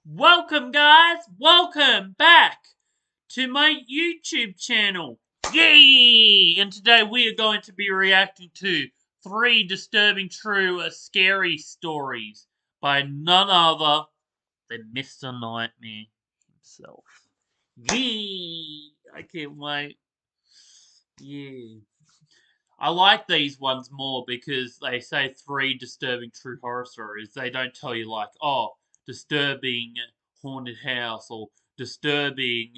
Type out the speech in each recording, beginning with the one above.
Welcome, guys. Welcome back to my YouTube channel. Yay! And today we are going to be reacting to three disturbing true scary stories by none other than Mr. Nightmare himself. Yay! I can't wait. Yeah. I like these ones more because they say three disturbing true horror stories. They don't tell you like, oh, disturbing haunted house or disturbing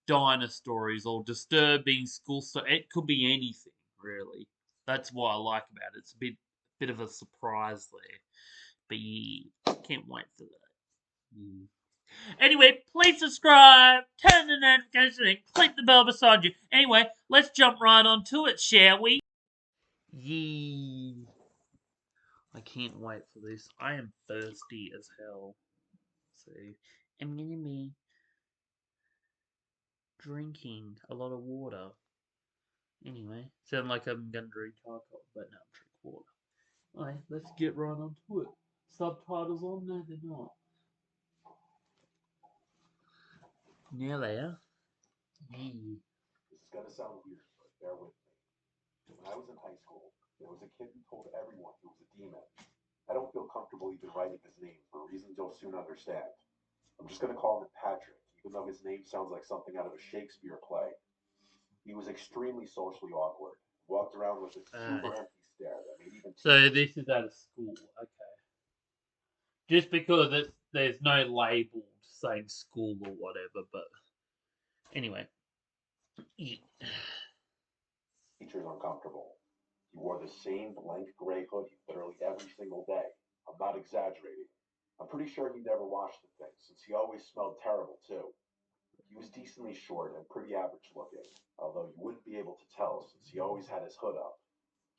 diner stories or disturbing school story. It could be anything, really. That's what I like about it. It's a bit of a surprise there. But yeah, can't wait for that. Yeah. Anyway, please subscribe, turn the notification, and click the bell beside you. Anyway, let's jump right onto it, shall we? Yee. I can't wait for this. I am thirsty as hell. So, I'm gonna be drinking a lot of water. Anyway, sound like I'm gonna drink alcohol, but no, I'm drink water. Alright, let's get right onto it. Subtitles on? No, they're not. Now they are. Yee. This is gonna sound weird, but bear with me. When I was in high school, there was a kid who told everyone he was a demon. I don't feel comfortable even writing his name for reasons you'll soon understand. I'm just gonna call him Patrick, even though his name sounds like something out of a Shakespeare play. He was extremely socially awkward, walked around with a Uh, super empty stare that made even so teachers. this is at a school. Okay. Just because there's no label saying school or whatever, but anyway. Yeah. Teachers uncomfortable. He wore the same blank gray hoodie literally every single day. I'm not exaggerating. I'm pretty sure he never washed the thing, since he always smelled terrible too. He was decently short and pretty average looking, although you wouldn't be able to tell since he always had his hood up.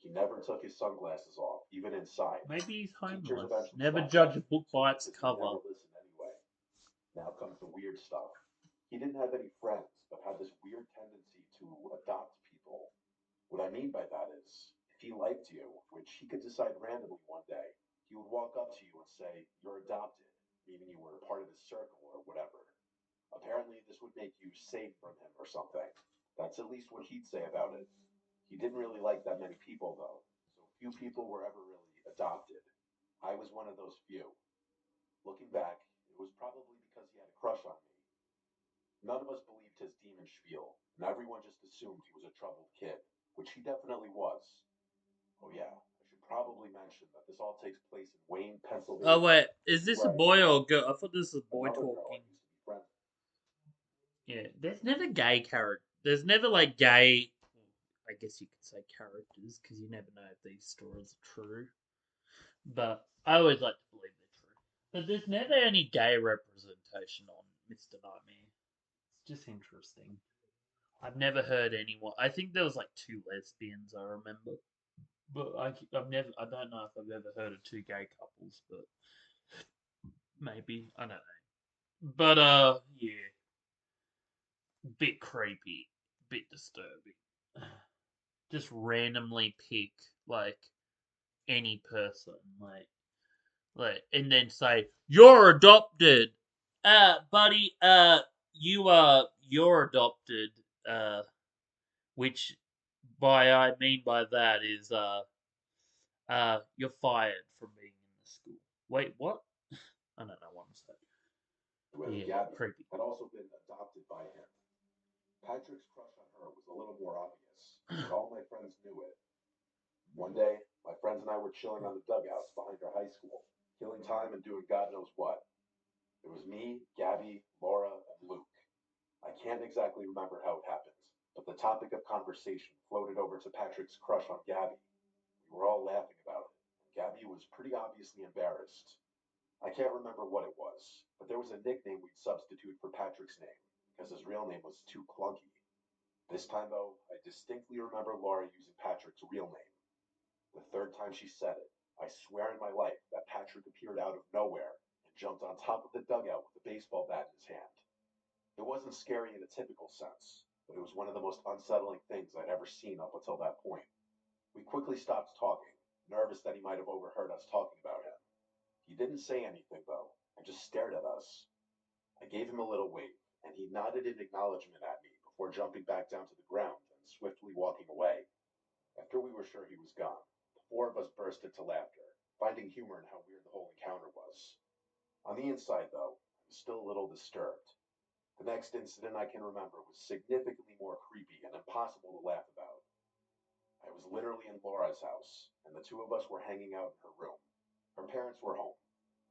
He never took his sunglasses off, even inside. Maybe he's Teachers homeless. eventually Never stopped judge a messing book with him by its because he'd cover. never listen anyway. Now comes the weird stuff. He didn't have any friends, but had this weird tendency to adopt people. What I mean by that is, if he liked you, which he could decide randomly one day, he would walk up to you and say, "You're adopted," meaning you were a part of his circle or whatever. Apparently, this would make you safe from him or something. That's at least what he'd say about it. He didn't really like that many people, though, so few people were ever really adopted. I was one of those few. Looking back, it was probably because he had a crush on me. None of us believed his demon spiel, and everyone just assumed he was a troubled kid, which he definitely was. Oh, yeah, I should probably mention that this all takes place in Wayne, Oh Pennsylvania, wait, which is is this a where I boy grew or a up. girl? I thought this was a boy Another girl I talking. used to be friends Yeah, there's never gay character. There's never like gay. I guess you could say characters because you never know if these stories are true. But I always like to believe they're true. But there's never any gay representation on Mr. Nightmare. It's just interesting. I've never heard anyone. I think there was like two lesbians. I remember, but I've never. I don't know if I've ever heard of two gay couples. But maybe I don't know. But yeah, bit creepy, bit disturbing. Just randomly pick like any person, and then say you're adopted. Buddy, you're adopted. Which by I mean by that is you're fired from being in the school. Wait, what? I don't know what I'm saying. with Yeah, Gabby, creepy. had also been adopted by him. Patrick's crush on her was a little more obvious, but all my friends knew it. One day, my friends and I were chilling on the dugouts behind our high school, killing time and doing God knows what. It was me, Gabby, Laura, and Luke. I can't exactly remember how it happened, but the topic of conversation floated over to Patrick's crush on Gabby. We were all laughing about it, and Gabby was pretty obviously embarrassed. I can't remember what it was, but there was a nickname we'd substitute for Patrick's name, because his real name was too clunky. This time, though, I distinctly remember Laura using Patrick's real name. The third time she said it, I swear in my life that Patrick appeared out of nowhere and jumped on top of the dugout with a baseball bat in his hand. It wasn't scary in a typical sense, but it was one of the most unsettling things I'd ever seen up until that point. We quickly stopped talking, nervous that he might have overheard us talking about him. He didn't say anything, though, and just stared at us. gave him a little wave, and he nodded in acknowledgement at me before jumping back down to the ground and swiftly walking away. After we were sure he was gone, the four of us burst into laughter, finding humor in how weird the whole encounter was. On the inside, though, I was still a little disturbed. The next incident I can remember was significantly more creepy and impossible to laugh about. I was literally in Laura's house, and the two of us were hanging out in her room. Her parents were home.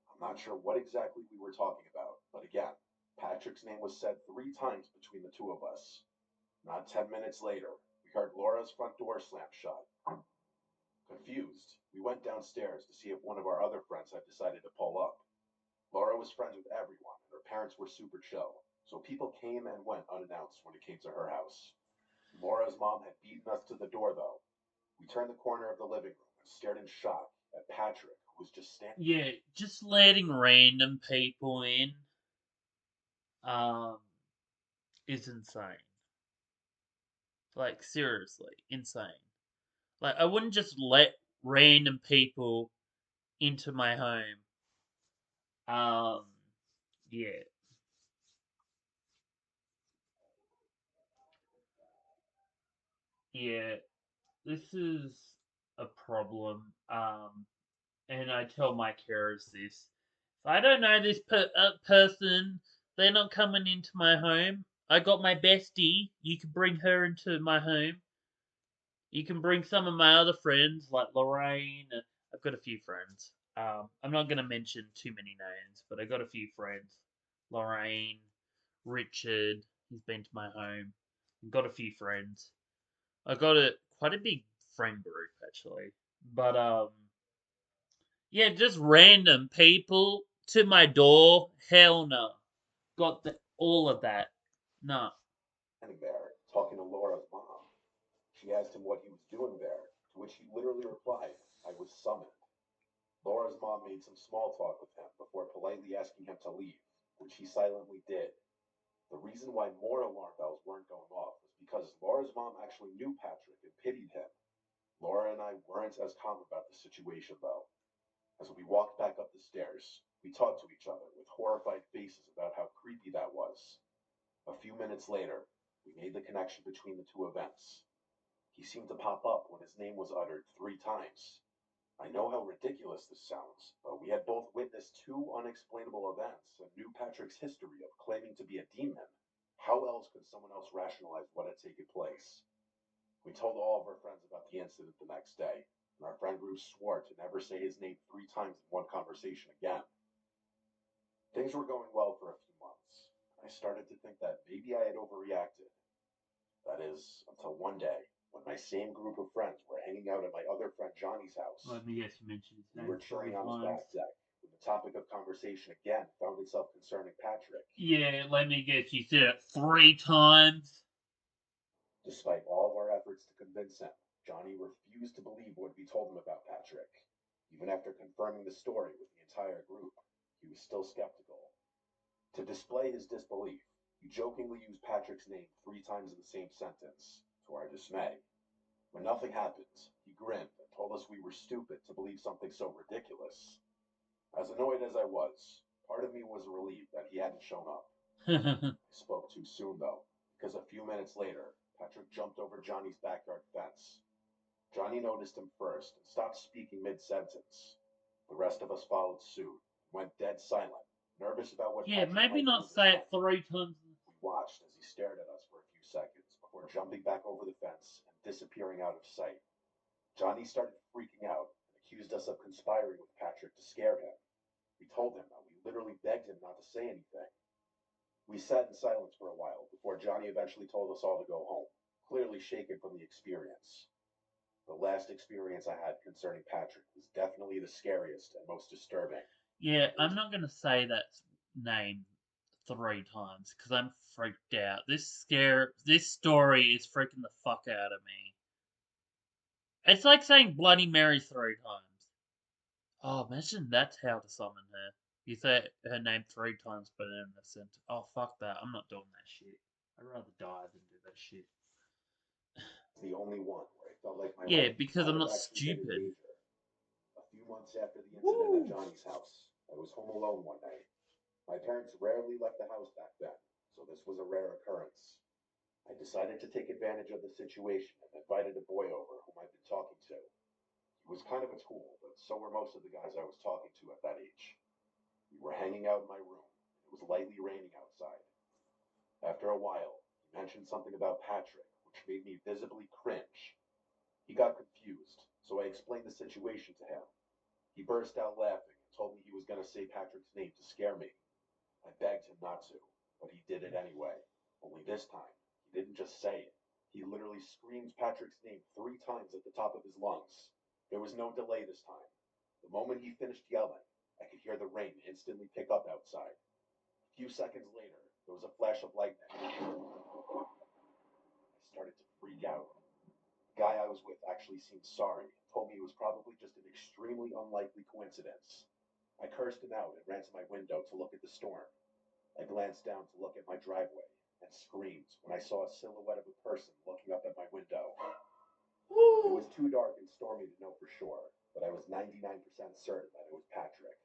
I'm not sure what exactly we were talking about, but again, Patrick's name was said 3 times between the two of us. Not 10 minutes later, we heard Laura's front door slam shut. Confused, we went downstairs to see if one of our other friends had decided to pull up. Laura was friends with everyone, and her parents were super chill, so people came and went unannounced when it came to her house. Laura's mom had beaten us to the door, though. We turned the corner of the living room and stared in shock at Patrick, who was just standing. Yeah, just letting random people in um is insane. Like seriously, insane. Like I wouldn't just let random people into my home. Um yeah. Yeah, this is a problem. And I tell my carers this. If I don't know this person, they're not coming into my home. I got my bestie. You can bring her into my home. You can bring some of my other friends, like Lorraine. I've got a few friends. I'm not going to mention too many names, but I got a few friends. Lorraine, Richard, he's been to my home. I've got a few friends. I got quite a big friend group actually. But yeah, just random people to my door. Hell no. Got all of that. No. Standing there talking to Laura's mom. She asked him what he was doing there, to which he literally replied, I was summoned. Laura's mom made some small talk with him before politely asking him to leave, which he silently did. The reason why more alarm bells weren't going off was because Laura's mom actually knew Patrick and pitied him. Laura and I weren't as calm about the situation, though. As we walked back up the stairs, we talked to each other with horrified faces about how creepy that was. A few minutes later, we made the connection between the two events. He seemed to pop up when his name was uttered 3 times. I know how ridiculous this sounds, but we had both witnessed 2 unexplainable events and knew Patrick's history of claiming to be a demon. How else could someone else rationalize what had taken place? We told all of our friends about the incident the next day, and our friend group swore to never say his name 3 times in one conversation again. Things were going well for a few months. I started to think that maybe I had overreacted. That is, until one day, when my same group of friends were hanging out at my other friend Johnny's house. Let me guess, you mentioned his We name were three chilling on his times. back deck, when the topic of conversation again found itself concerning Patrick. Yeah, let me guess, you said it 3 times. Despite all of our efforts to convince him, Johnny refused to believe what we told him about Patrick. Even after confirming the story with the entire group, he was still skeptical. To display his disbelief, he jokingly used Patrick's name 3 times in the same sentence, to our dismay. When nothing happened, he grinned and told us we were stupid to believe something so ridiculous. As annoyed as I was, part of me was relieved that he hadn't shown up. I spoke too soon, though, because a few minutes later, Patrick jumped over Johnny's backyard fence. Johnny noticed him first and stopped speaking mid sentence. The rest of us followed suit, went dead silent, nervous about what Yeah, Patrick maybe might do not this say time. it 3 times. We watched as he stared at us for a few seconds before jumping back over the fence and disappearing out of sight. Johnny started freaking out and accused us of conspiring with Patrick to scare him. We told him that we literally begged him not to say anything. We sat in silence for a while before Johnny eventually told us all to go home, clearly shaken from the experience. The last experience I had concerning Patrick was definitely the scariest and most disturbing. Yeah, I'm not gonna say that name 3 times because I'm freaked out. This story is freaking the fuck out of me. It's like saying Bloody Mary 3 times. Oh, imagine that's how to summon her. You say her name 3 times, but in a sentence. Oh, fuck that. I'm not doing that shit. I'd rather die than do that shit. The only one where I felt like my Yeah, life because might I'm have not actually been in stupid. danger. A few months after the incident at Woo! Johnny's house, I was home alone one night. My parents rarely left the house back then, so this was a rare occurrence. I decided to take advantage of the situation and invited a boy over whom I'd been talking to. He was kind of a tool, but so were most of the guys I was talking to at that age. We were hanging out in my room. It was lightly raining outside. After a while, he mentioned something about Patrick, which made me visibly cringe. He got confused, so I explained the situation to him. He burst out laughing and told me he was going to say Patrick's name to scare me. I begged him not to, but he did it anyway. Only this time, he didn't just say it. He literally screamed Patrick's name 3 times at the top of his lungs. There was no delay this time. The moment he finished yelling, I could hear the rain instantly pick up outside. A few seconds later, there was a flash of lightning. I started to freak out. The guy I was with actually seemed sorry and told me it was probably just an extremely unlikely coincidence. I cursed him out and ran to my window to look at the storm. I glanced down to look at my driveway and screamed when I saw a silhouette of a person looking up at my window. It was too dark and stormy to know for sure, but I was 99% certain that it was Patrick.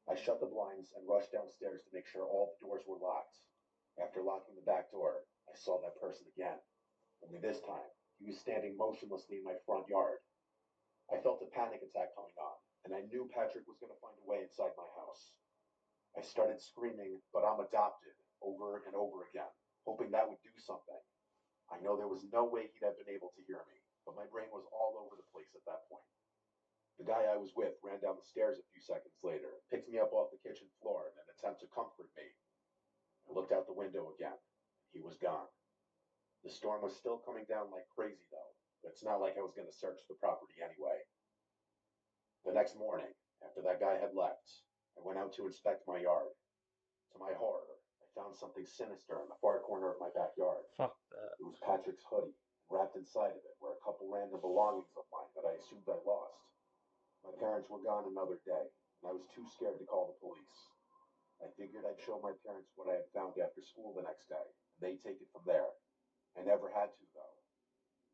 I shut the blinds and rushed downstairs to make sure all the doors were locked. After locking the back door, I saw that person again. Only this time, he was standing motionlessly in my front yard. I felt a panic attack coming on, and I knew Patrick was going to find a way inside my house. I started screaming, "But I'm adopted," over and over again, hoping that would do something. I know there was no way he'd have been able to hear me, but my brain was all over the place at that point. The guy I was with ran down the stairs a few seconds later, picked me up off the kitchen floor in an attempt to comfort me. I looked out the window again. He was gone. The storm was still coming down like crazy, though. But it's not like I was going to search the property anyway. The next morning, after that guy had left, I went out to inspect my yard. To my horror, I found something sinister in the far corner of my backyard. Fuck that. It was Patrick's hoodie. Wrapped inside of it were a couple random belongings of mine that I assumed I lost. My parents were gone another day, and I was too scared to call the police. I figured I'd show my parents what I had found after school the next day, and they'd take it from there. I never had to, though.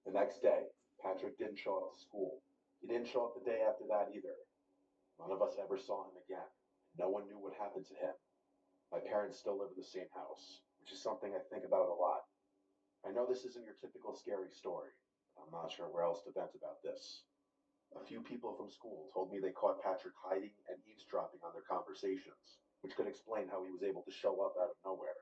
The next day, Patrick didn't show up to school. He didn't show up the day after that either. None of us ever saw him again. No one knew what happened to him. My parents still live in the same house, which is something I think about a lot. I know this isn't your typical scary story, but I'm not sure where else to vent about this. A few people from school told me they caught Patrick hiding and eavesdropping on their conversations, which could explain how he was able to show up out of nowhere.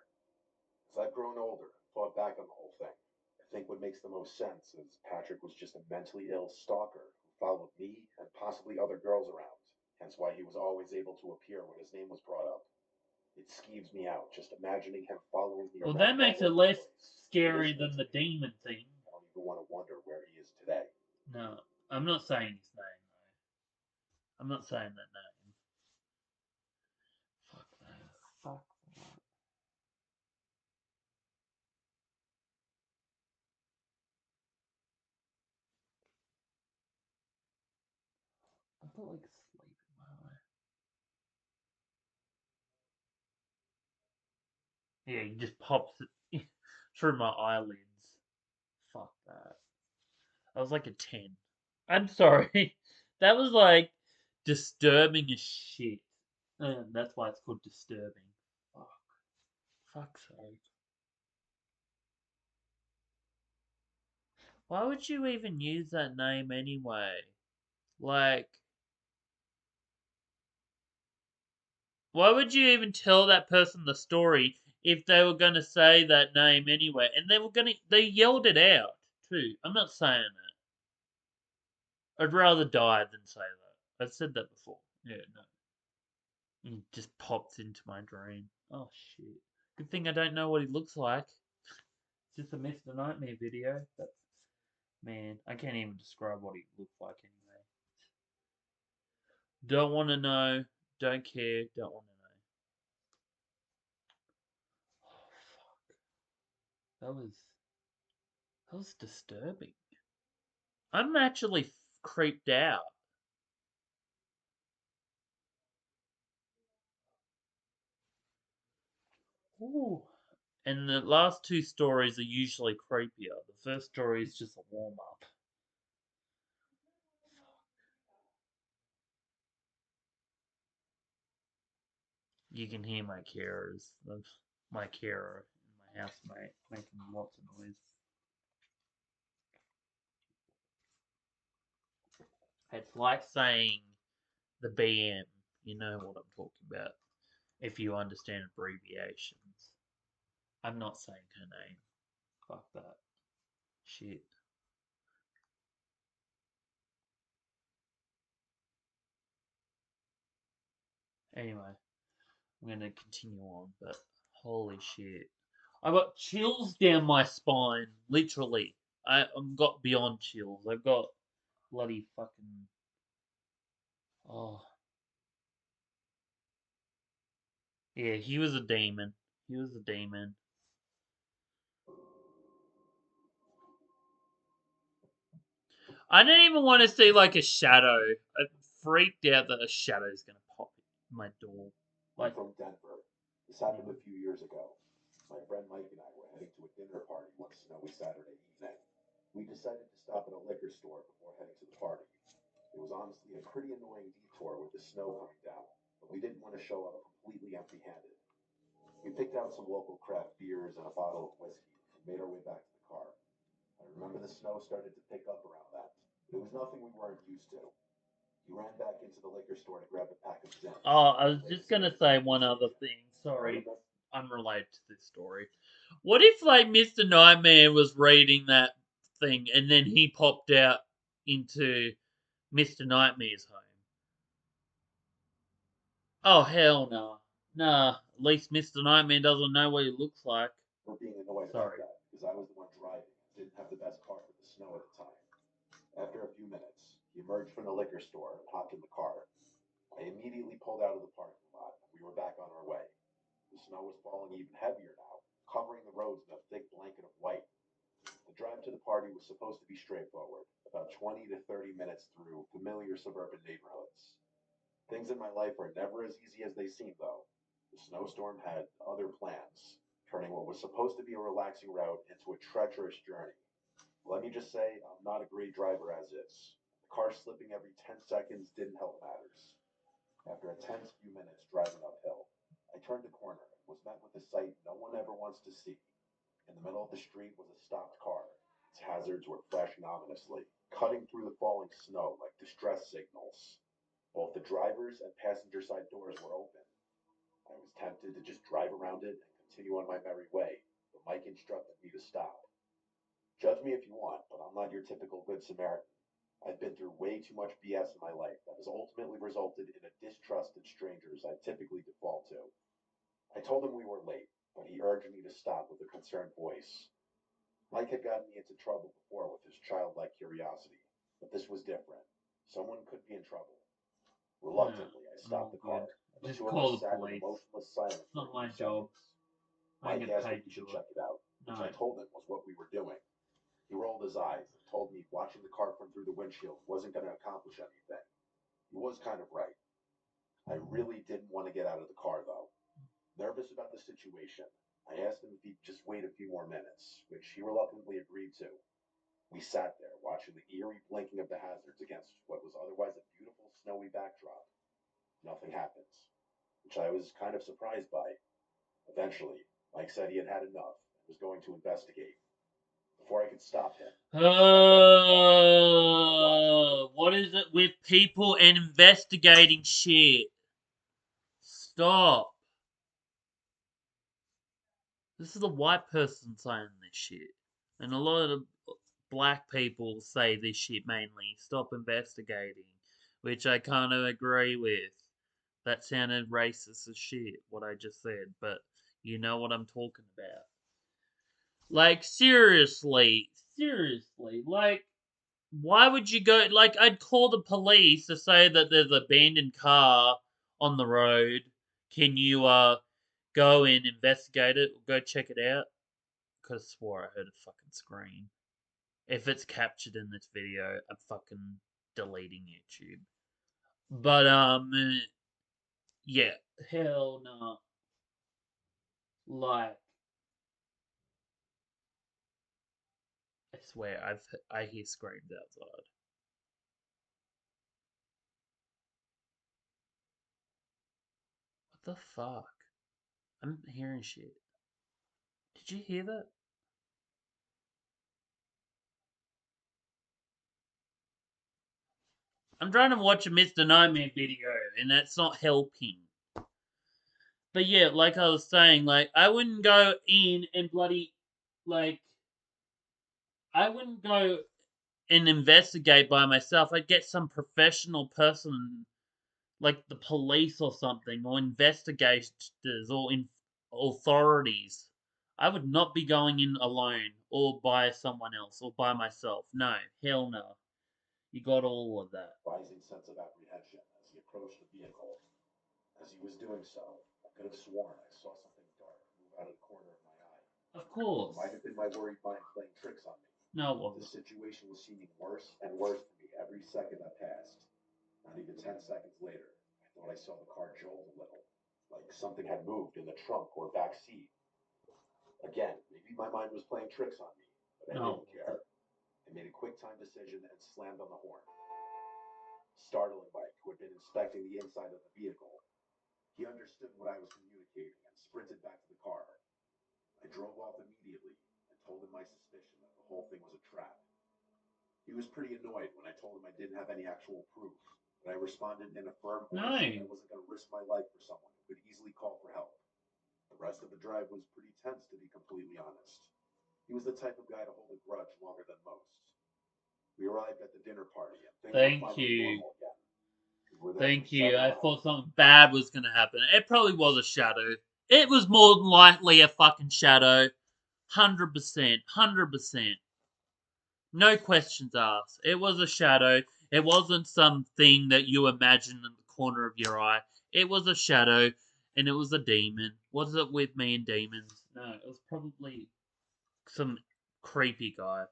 As I've grown older and thought back on the whole thing, I think what makes the most sense is Patrick was just a mentally ill stalker who followed me and possibly other girls around, hence why he was always able to appear when his name was brought up. It skeeves me out just imagining him following me Well, around that all makes it over the less place. scary Listening than to the me, demon thing. I don't even want to wonder where he is today. No, I'm not saying his name, though. I'm not saying that name. Fuck that. Fuck that. I feel like sleeping, by the way. Yeah, he just pops it through my eyelids. Fuck that. I was like a 10. I'm sorry. That was like disturbing as shit. And that's why it's called disturbing. Fuck. Fuck's sake. Why would you even use that name anyway? Like, why would you even tell that person the story if they were gonna say that name anyway? And they yelled it out too. I'm not saying that. I'd rather die than say that. I've said that before. Yeah, no. He just pops into my dream. Oh shit. Good thing I don't know what he looks like. It's just a Mr. Nightmare video. But man, I can't even describe what he looked like anyway. Don't want to know. Don't care. Don't want to know. Oh fuck. That was disturbing. I'm actually creeped out. Ooh. And the last two stories are usually creepier. The first story is just a warm up. You can hear my carers, my carer, and my housemate making lots of noise. It's like saying the BM. You know what I'm talking about. If you understand abbreviations. I'm not saying her name. Fuck that. Shit. Anyway, I'm gonna continue on, but holy shit. I got chills down my spine, literally. I've got beyond chills. I've got bloody fucking. Oh. Yeah, he was a demon. He was a demon. I didn't even want to see like a shadow. I freaked out that a shadow's gonna pop in my door. I'm Like, from Denver. This happened a few years ago. My friend Mike and I were heading to a dinner party one snowy Saturday evening. We decided to stop at a liquor store before heading to the party. It was honestly a pretty annoying detour with the snow coming down, but we didn't want to show up completely empty handed. We picked out some local craft beers and a bottle of whiskey and made our way back to the car. I remember the snow started to pick up around then. It was nothing we weren't used to. He ran back into the liquor store to grab a pack of gin. oh, I was just gonna say one other thing. Sorry, unrelated to this story. What if like Mr. Nightmare was reading that thing and then he popped out into Mr. Nightmare's home? Oh hell no. Nah, at least Mr. Nightmare doesn't know what he looks like. For being annoyed about Sorry. that because I was the one driving and didn't have the best car for the snow at the time. After a few minutes, he emerged from the liquor store and hopped in the car. I immediately pulled out of the parking lot and we were back on our way. The snow was falling even heavier now, covering the roads in a thick blanket of white. The drive to the party was supposed to be straightforward, about 20 to 30 minutes through familiar suburban neighborhoods. Things in my life are never as easy as they seem, though. The snowstorm had other plans, turning what was supposed to be a relaxing route into a treacherous journey. Let me just say, I'm not a great driver as is. The car slipping every 10 seconds didn't help matters. After a tense few minutes driving uphill, I turned a corner and was met with a sight no one ever wants to see. In the middle of the street was a stopped car. Its hazards were flashing ominously, cutting through the falling snow like distress signals. Both the driver's and passenger side doors were open. I was tempted to just drive around it and continue on my merry way, but Mike instructed me to stop. Judge me if you want, but I'm not your typical Good Samaritan. I've been through way too much BS in my life that has ultimately resulted in a distrust in strangers I typically default to. I told him we were late, but he urged me to stop with a concerned voice. Mike had gotten me into trouble before with his childlike curiosity, but this was different. Someone could be in trouble. Nah, Reluctantly, I I'm stopped all the good. car, and the Just two of call us the sat in police. emotionless silence It's for not a my few job. seconds. I ain't Mike get asked paid if we to should do it. check it out, which No. I told him was what we were doing. He rolled his eyes and told me watching the car from through the windshield wasn't going to accomplish anything. He was kind of right. I really didn't want to get out of the car, though. Nervous about the situation, I asked him if he'd just wait a few more minutes, which he reluctantly agreed to. We sat there, watching the eerie blinking of the hazards against what was otherwise a beautiful snowy backdrop. Nothing happened, which I was kind of surprised by. Eventually, Mike said he had had enough and was going to investigate. Before I could stop him, he stepped out of the car and watched me. What is it with people and investigating shit? Stop. This is a white person saying this shit. And a lot of black people say this shit mainly. Stop investigating. Which I kind of agree with. That sounded racist as shit, what I just said. But you know what I'm talking about. Like, seriously. Seriously. Like, why would you go? Like, I'd call the police to say that there's an abandoned car on the road. Can you, go and investigate it? Go check it out? Could have swore I heard a fucking scream. If it's captured in this video, I'm fucking deleting YouTube. But yeah, hell no. Like, I swear, I hear screams outside. the fuck? I'm hearing shit. Did you hear that? I'm trying to watch a Mr. Nightmare video, and that's not helping. But yeah, like I was saying, like I wouldn't go in and like I wouldn't go and investigate by myself. I'd get some professional person, like the police or something, or investigators, or authorities. I would not be going in alone, or by someone else, or by myself. No, hell no. You got all of that. Rising sense of apprehension as he approached the vehicle. As he was doing so, I could have sworn I saw something dark move out of the corner of my eye. Of It course. might have been my worried mind playing tricks on me. No, it The wasn't. situation was seeming worse and worse to me every second that passed. Not even 10 seconds later, I thought I saw the car jolt a little, like something had moved in the trunk or back seat. Again, maybe my mind was playing tricks on me, but I No, didn't care. I made a quick time decision and slammed on the horn. Startling Mike, who had been inspecting the inside of the vehicle, he understood what I was communicating and sprinted back to the car. I drove off immediately and told him my suspicion that the whole thing was a trap. He was pretty annoyed when I told him I didn't have any actual proof, but I responded in a firm voice no. that I wasn't going to risk my life for someone who could easily call for help. The rest of the drive was pretty tense, to be completely honest. He was the type of guy to hold a grudge longer than most. We arrived at the dinner party and things were Thank finally you. normal again. We were there for Thank you. several I thought hours. something bad was gonna happen. It probably was a shadow. It was more than likely a fucking shadow. 100%. 100%. No questions asked. It was a shadow. It wasn't something that you imagined in the corner of your eye. It was a shadow, and it was a demon. Was it with me and demons? No, it was probably some creepy guy.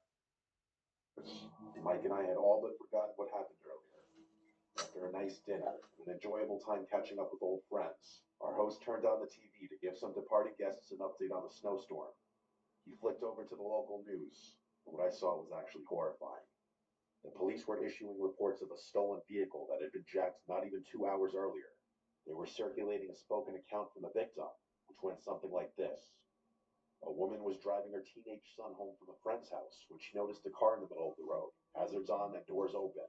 Mike and I had all but forgotten what happened earlier. After a nice dinner and an enjoyable time catching up with old friends, our host turned on the TV to give some departing guests an update on the snowstorm. He flicked over to the local news, and what I saw was actually horrifying. The police were issuing reports of a stolen vehicle that had been jacked not even 2 hours earlier. They were circulating a spoken account from the victim, which went something like this. A woman was driving her teenage son home from a friend's house when she noticed a car in the middle of the road, hazards on and doors open.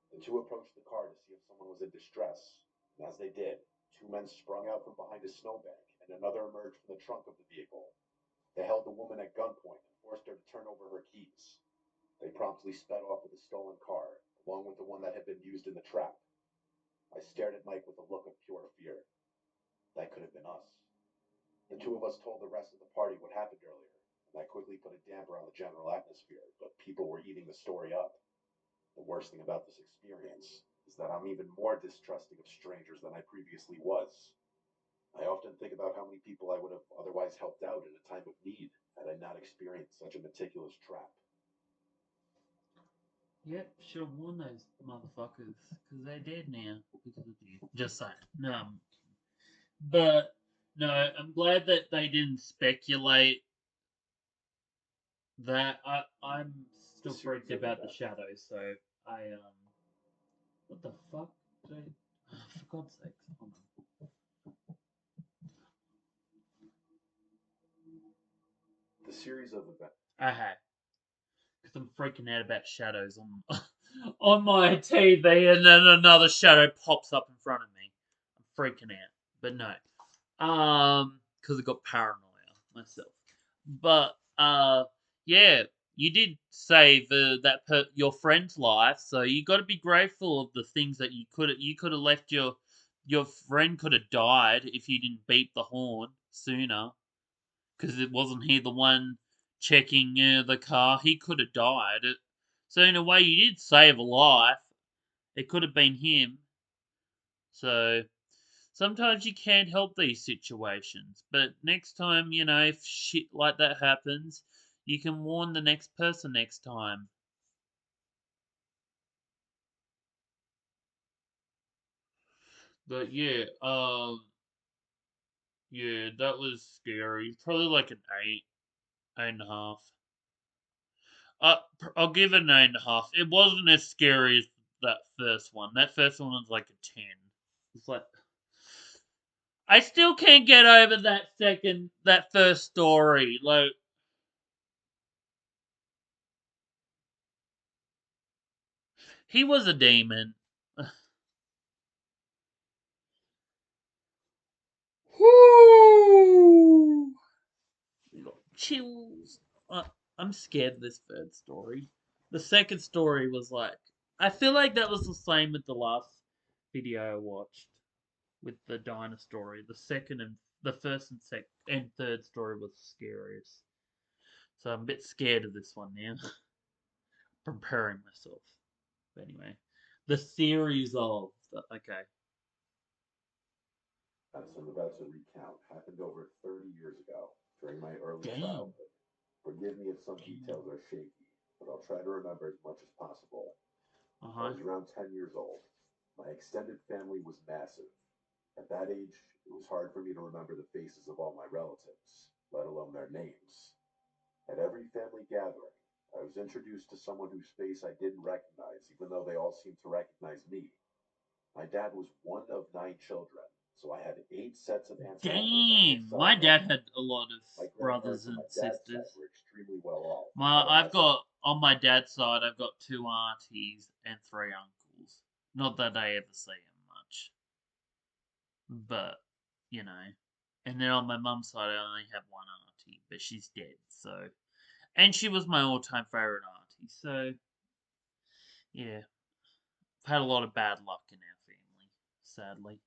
The two approached the car to see if someone was in distress, and as they did, two men sprung out from behind a snowbank and another emerged from the trunk of the vehicle. They held the woman at gunpoint and forced her to turn over her keys. They promptly sped off with the stolen car, along with the one that had been used in the trap. I stared at Mike with a look of pure fear. That could have been us. The two of us told the rest of the party what happened earlier, and that quickly put a damper on the general atmosphere, but people were eating the story up. The worst thing about this experience is that I'm even more distrusting of strangers than I previously was. I often think about how many people I would have otherwise helped out in a time of need had I not experienced such a meticulous trap. Yep, should have warned those motherfuckers, because they're dead now because of you. Just saying. No, but no, I'm glad that they didn't speculate that. I'm still freaked about the shadows, so I what the fuck? Did I? Oh, for God's sakes! Hold The series of events. on. I had because I'm freaking out about shadows on on my TV, and then another shadow pops up in front of me. I'm freaking out, but no. Because I got paranoia myself. But yeah, you did save your friend's life, so you got to be grateful of the things that you could have left your friend could have died if you didn't beep the horn sooner, because it wasn't he the one checking the car. He could have died. So in a way, you did save a life. It could have been him. So sometimes you can't help these situations, but next time, if shit like that happens, you can warn the next person next time. But yeah, that was scary. Probably like an 8.5. I'll give it an 8.5. It wasn't as scary as that first one. That first one was like a 10. It's like I still can't get over that first story. Like, he was a demon. Whoo! Chills. I'm scared of this third story. The second story was like, I feel like that was the same with the last video I watched with the diner story. The first and second and third story was the scariest. So I'm a bit scared of this one now. Preparing myself. But anyway, the series of okay. As I'm about to recount happened over 30 years ago during my early Damn. childhood. Forgive me if some Damn. details are shaky, but I'll try to remember as much as possible. Uh I huh. was around 10 years old. My extended family was massive. At that age, it was hard for me to remember the faces of all my relatives, let alone their names. At every family gathering, I was introduced to someone whose face I didn't recognize, even though they all seemed to recognize me. My dad was one of 9 children, so I had 8 sets of aunts and uncles on both Damn. My sides. dad had a lot of My brothers grandparents on and my dad's side sisters. were extremely well off, My but on my I've got on my dad's side I've got 2 aunties and 3 uncles. Not that I ever see them much. But, you know. And then on my mum's side I only have one auntie, but she's dead, so and she was my all time favourite auntie, so yeah. I've had a lot of bad luck in our family, sadly.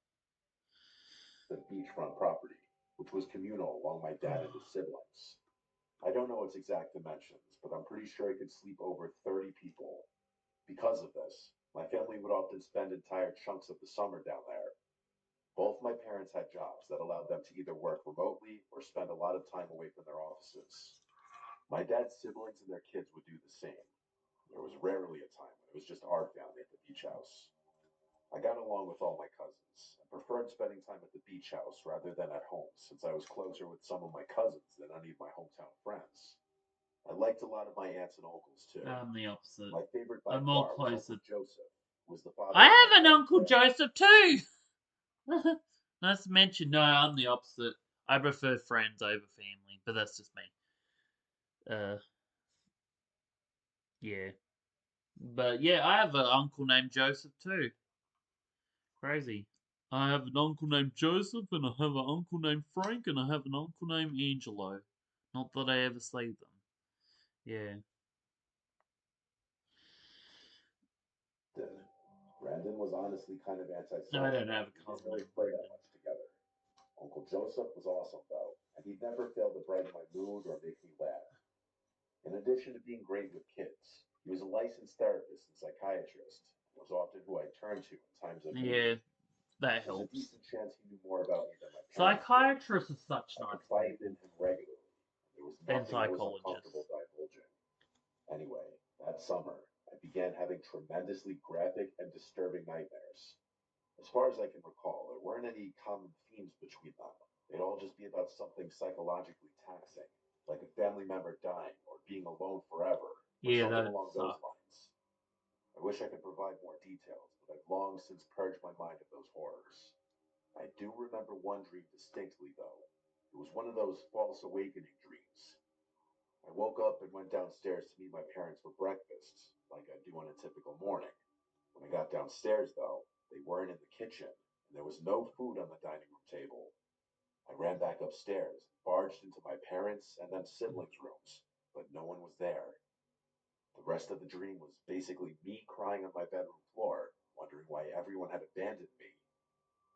the beachfront property, which was communal along my dad and his siblings. I don't know its exact dimensions, but I'm pretty sure it could sleep over 30 people. Because of this, my family would often spend entire chunks of the summer down there. Both my parents had jobs that allowed them to either work remotely or spend a lot of time away from their offices. My dad's siblings and their kids would do the same. There was rarely a time when it was just our family at the beach house. I got along with all my cousins and preferred spending time at the beach house rather than at home since I was closer with some of my cousins than any of my hometown friends. I liked a lot of my aunts and uncles too. I'm the opposite. My favorite by I'm more far was Uncle closer. Joseph, who was the father I of my have an cousin Uncle Brandy. Joseph too! Nice to mention, no, I'm the opposite. I prefer friends over family, but that's just me. Uh, yeah. But yeah, I have an uncle named Joseph too. Crazy. I have an uncle named Joseph, and I have an uncle named Frank, and I have an uncle named Angelo. Not that I ever see them. Yeah. Brandon was honestly kind of No, I don't antisocial. have a We didn't cousin really named play that Brendan. much together. Uncle Joseph was awesome though, and he'd never failed to brighten my mood or make me laugh. In addition to being great with kids, he was a licensed therapist and psychiatrist, and was often who I turned to in times of need. Yeah, that There's a helps. decent chance he knew more about me than my parents did. Psychiatrists are such I nice confided in people. him regularly. There was And nothing I was uncomfortable psychologists. divulging. Anyway, that summer, I began having tremendously graphic and disturbing nightmares. As far as I can recall, there weren't any common themes between them. They'd all just be about something psychologically taxing, like a family member dying or being alone forever, or Yeah, something that along those sucks. lines. I wish I could provide more details, but I've long since purged my mind of those horrors. I do remember one dream distinctly, though. It was one of those false awakening dreams. I woke up and went downstairs to meet my parents for breakfast, like I do on a typical morning. When I got downstairs, though, they weren't in the kitchen, and there was no food on the dining room table. I ran back upstairs, barged into my parents' and then siblings' rooms, but no one was there. The rest of the dream was basically me crying on my bedroom floor, wondering why everyone had abandoned me.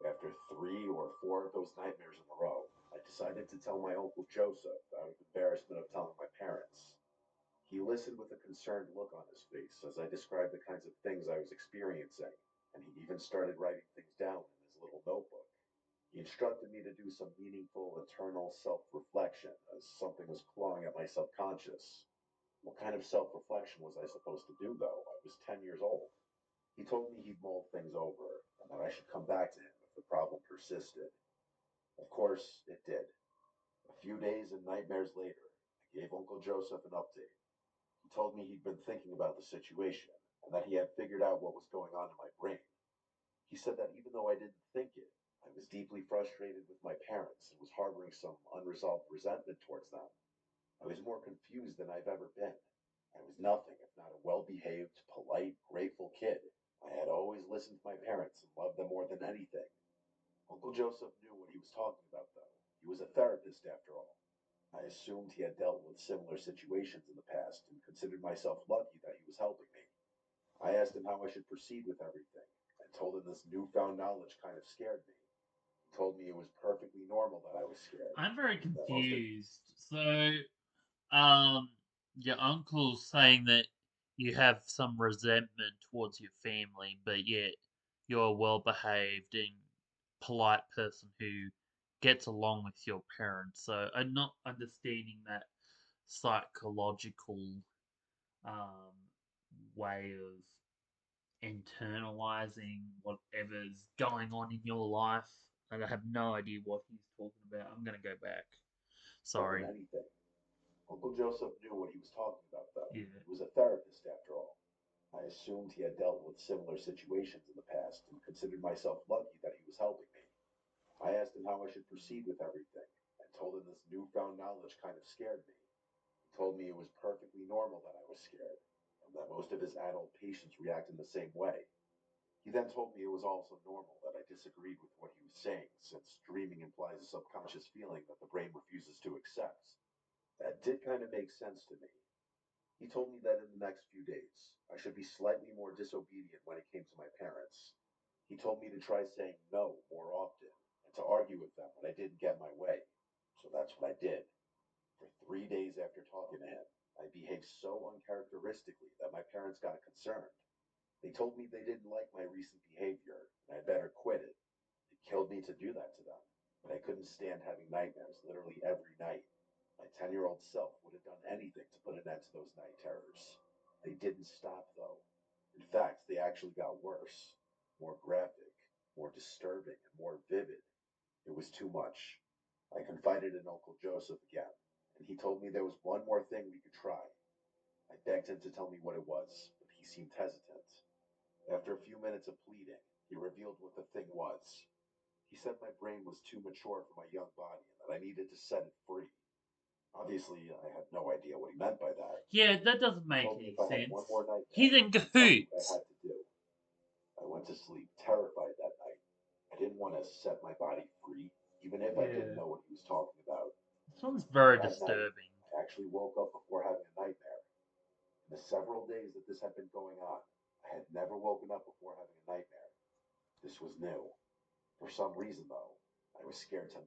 After 3 or 4 of those nightmares in a row, I decided to tell my Uncle Joseph out of embarrassment of telling my parents. He listened with a concerned look on his face as I described the kinds of things I was experiencing, and he even started writing things down in his little notebook. He instructed me to do some meaningful internal self reflection as something was clawing at my subconscious. What kind of self reflection was I supposed to do, though? I was 10 years old. He told me he'd mull things over and that I should come back to him if the problem persisted. Of course, it did. A few days and nightmares later, I gave Uncle Joseph an update. He told me he'd been thinking about the situation and that he had figured out what was going on in my brain. He said that even though I didn't think it, I was deeply frustrated with my parents and was harboring some unresolved resentment towards them. I was more confused than I've ever been. I was nothing if not a well behaved, polite, grateful kid. I had always listened to my parents and loved them more than anything. Uncle Joseph knew what he was talking about, though. He was a therapist, after all. I assumed he had dealt with similar situations in the past and considered myself lucky that he was helping me. I asked him how I should proceed with everything and told him this newfound knowledge kind of scared me. He told me it was perfectly normal that I was scared, I'm very that most of confused. So, um, your uncle's saying that you have some resentment towards your family, but yet you're a well behaved and polite person who gets along with your parents. So I'm not understanding that psychological um, way of internalizing whatever's going on in your life. And I have no idea what he's talking about. I'm gonna go back. more than Sorry. anything. Uncle Joseph knew what he was talking about, though. Yeah. He was a therapist, after all. I assumed he had dealt with similar situations in the past and considered myself lucky that he was helping me. I asked him how I should proceed with everything and told him this newfound knowledge kind of scared me. He told me it was perfectly normal that I was scared and that most of his adult patients react in the same way. He then told me it was also normal that I disagreed with what he was saying, since dreaming implies a subconscious feeling that the brain refuses to accept. That did kind of make sense to me. He told me that in the next few days, I should be slightly more disobedient when it came to my parents. He told me to try saying no more often and to argue with them when I didn't get my way. So that's what I did. For 3 days after talking to him, I behaved so uncharacteristically that my parents got concerned. They told me they didn't like my recent behavior and I'd better quit it. It killed me to do that to them, but I couldn't stand having nightmares literally every night. My 10-year-old self would have done anything to put an end to those night terrors. They didn't stop, though. In fact, they actually got worse, more graphic, more disturbing, and more vivid. It was too much. I confided in Uncle Joseph again, and he told me there was one more thing we could try. I begged him to tell me what it was, but he seemed hesitant. After a few minutes of pleading, he revealed what the thing was. He said my brain was too mature for my young body and that I needed to set it free. Obviously, I had no idea what he meant by that. Yeah, that doesn't He make told me any if I had one sense. more nightmare, He's in he'd tell me what I cahoots. had to do. I went to sleep terrified that night. I didn't want to set my body free, even if I didn't Yeah. know what he was talking about. This one's very That night, disturbing. I actually woke up before having a nightmare. In the several days that this had been going on, I had never woken up before having a nightmare. This was new. For some reason, though, I was scared to.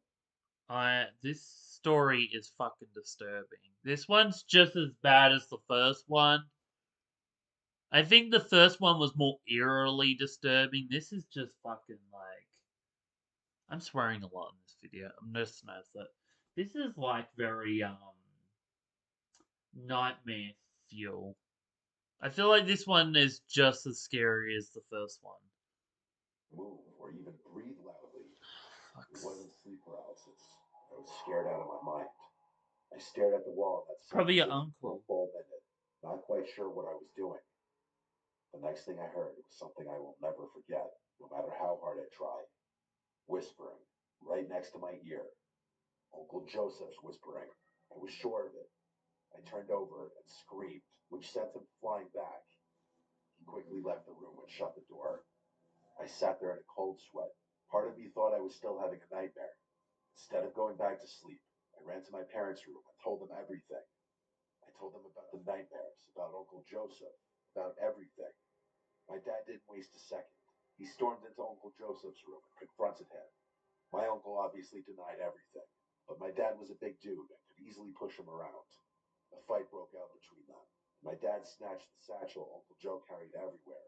This story is fucking disturbing. This one's just as bad as the first one. I think the first one was more eerily disturbing. This is just fucking like I'm swearing a lot in this video. I'm just noticed that this is like very nightmare fuel. I feel like this one is just as scary as the first one. Move or even breathe loudly. It Fucks. wasn't sleep paralysis. I was scared out of my mind. I stared at the wall in that same Probably your position for a uncle. full minute, not quite sure what I was doing. The next thing I heard was something I will never forget, no matter how hard I try. Whispering, right next to my ear. Uncle Joseph's whispering. I was sure of it. I turned over and screamed, which sent him flying back. He quickly left the room and shut the door. I sat there in a cold sweat. Part of me thought I was still having a nightmare. Instead of going back to sleep, I ran to my parents' room and told them everything. I told them about the nightmares, about Uncle Joseph, about everything. My dad didn't waste a second. He stormed into Uncle Joseph's room and confronted him. My uncle obviously denied everything, but my dad was a big dude and could easily push him around. A fight broke out between them. My dad snatched the satchel Uncle Joe carried everywhere.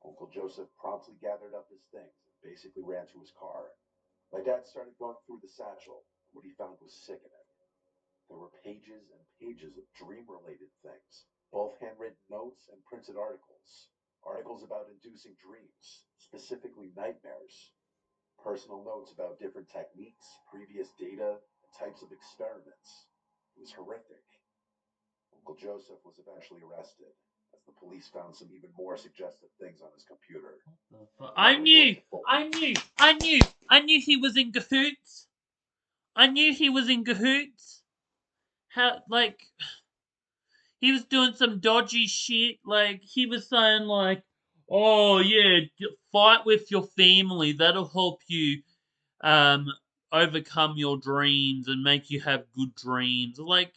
Uncle Joseph promptly gathered up his things and basically ran to his car. My dad started going through the satchel, and what he found was sickening. There were pages and pages of dream related things, both handwritten notes and printed articles. Articles about inducing dreams, specifically nightmares. Personal notes about different techniques, previous data, and types of experiments. It was horrific. Uncle Joseph was eventually arrested, as the police found some even more suggestive things on his computer. I knew he was in cahoots. I knew he was in cahoots. How, like, he was doing some dodgy shit. Like, he was saying, like, oh, yeah, fight with your family. That'll help you, um, overcome your dreams and make you have good dreams. Like,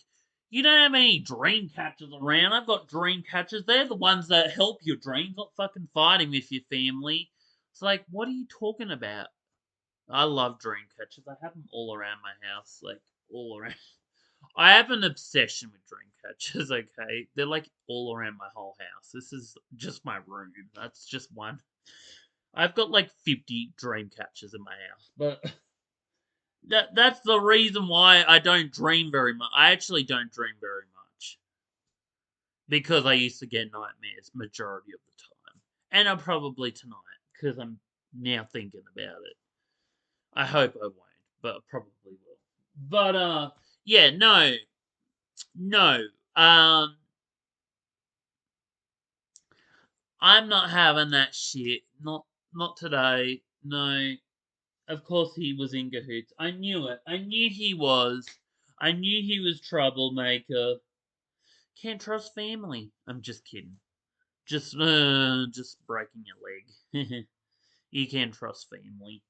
you don't have any dream catchers around. I've got dream catchers. They're the ones that help your dreams, not fucking fighting with your family. It's like, what are you talking about? I love dream catchers. I have them all around my house, like all around. I have an obsession with dream catchers. Okay, they're like all around my whole house. This is just my room. That's just one. I've got like 50 dream catchers in my house, but that's the reason why I don't dream very much. I actually don't dream very much because I used to get nightmares majority of the time, and I'll probably tonight because I'm now thinking about it. I hope I won't, but I probably will. But yeah, no, no. I'm not having that shit. Not today. No. Of course he was in cahoots. I knew it. I knew he was. I knew he was troublemaker. Can't trust family. I'm just kidding. Just breaking your leg. You can't trust family.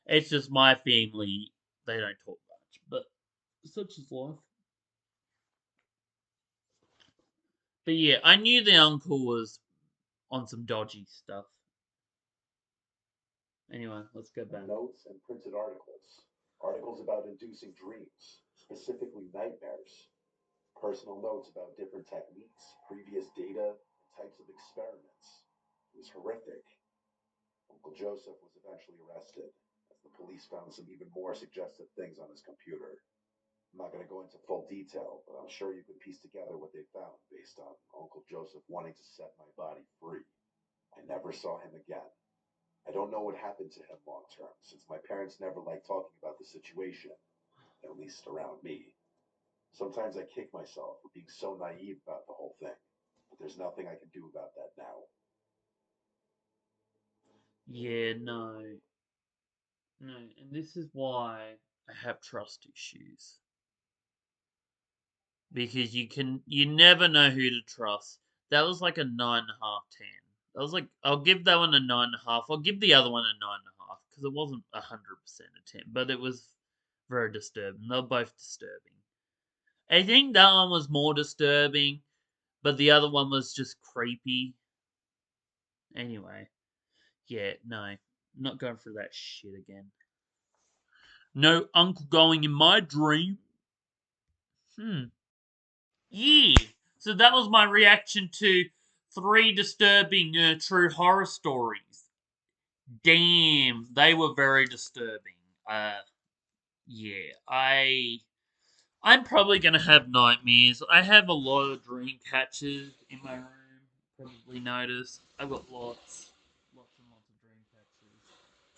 It's just my family. They don't talk much, but such is life. But yeah, I knew the uncle was on some dodgy stuff. Anyway, let's go back. Notes and printed articles. Articles about inducing dreams, specifically nightmares. Personal notes about different techniques, previous data, and types of experiments. It was horrific. Uncle Joseph was eventually arrested, as the police found some even more suggestive things on his computer. I'm not going to go into full detail, but I'm sure you can piece together what they found based on Uncle Joseph wanting to set my body free. I never saw him again. I don't know what happened to him long term, since my parents never liked talking about the situation, at least around me. Sometimes I kick myself for being so naive about the whole thing, but there's nothing I can do about that now. Yeah, no. No, and this is why I have trust issues. Because you never know who to trust. That was like a 9.5, 10. That was like, I'll give that one a 9.5. I'll give the other one a 9.5 because it wasn't 100% a 10, but it was very disturbing. They're both disturbing. I think that one was more disturbing, but the other one was just creepy. Anyway, yeah, no, not going through that shit again. No uncle going in my dream. Yeah. So that was my reaction to 3 disturbing true horror stories. Damn, they were very disturbing. Yeah, I'm probably gonna have nightmares. I have a lot of dream catchers in my room. Probably noticed. I've got lots and lots of dream catchers.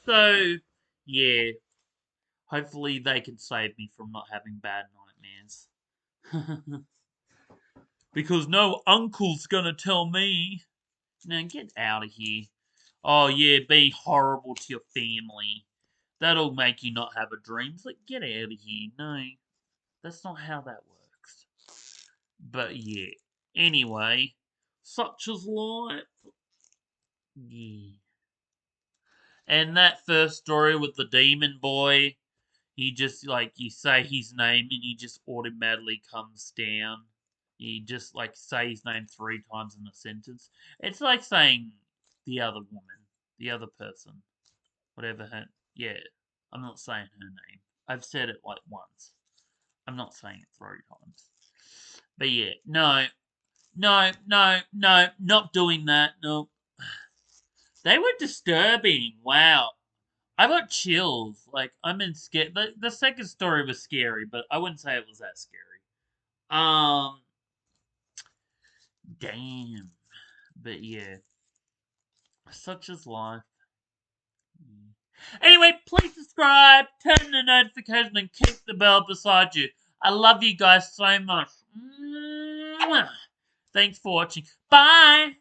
So, yeah, hopefully they can save me from not having bad nightmares. Because no uncle's gonna tell me. Now get out of here. Oh yeah, being horrible to your family. That'll make you not have a dream. It's like, get out of here. No, that's not how that works. But yeah. Anyway, such is life. Yeah. And that first story with the demon boy, he just like you say his name and he just automatically comes down. You just like say his name 3 times in a sentence. It's like saying the other woman, the other person, whatever her. Yeah, I'm not saying her name. I've said it like once. I'm not saying it 3 times. But yeah, no, no, no, no, not doing that. No, they were disturbing. Wow, I got chills. Like I'm in scare. The second story was scary, but I wouldn't say it was that scary. Um, damn. But yeah, such is life. Anyway, please subscribe, turn the notification, and keep the bell beside you. I love you guys so much. Mwah. Thanks for watching. Bye!